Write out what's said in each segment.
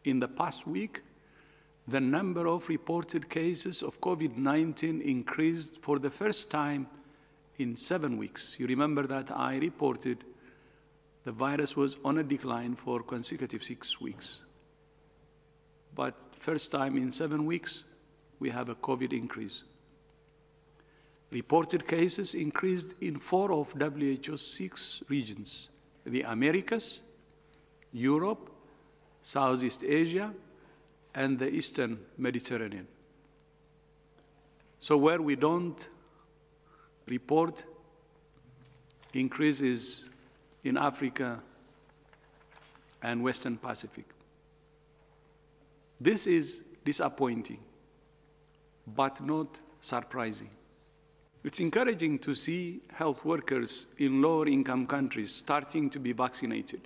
in the past week, the number of reported cases of COVID-19 increased for the first time in 7 weeks. You remember that I reported the virus was on a decline for consecutive 6 weeks. But first time in 7 weeks, we have a COVID increase. Reported cases increased in 4 of WHO's 6 regions: the Americas, Europe, Southeast Asia, and the Eastern Mediterranean. So where we don't report increases in Africa and Western Pacific. This is disappointing, but not surprising. It's encouraging to see health workers in lower-income countries starting to be vaccinated.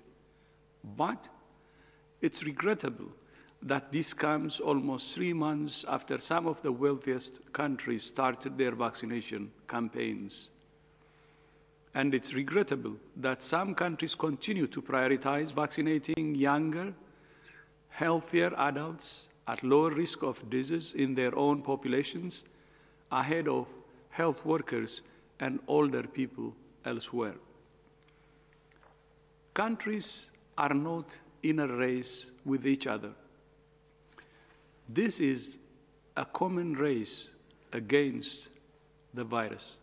But it's regrettable that this comes almost 3 months after some of the wealthiest countries started their vaccination campaigns. And it's regrettable that some countries continue to prioritize vaccinating younger, healthier adults at lower risk of disease in their own populations ahead of health workers and older people elsewhere. Countries are not in a race with each other. This is a common race against the virus.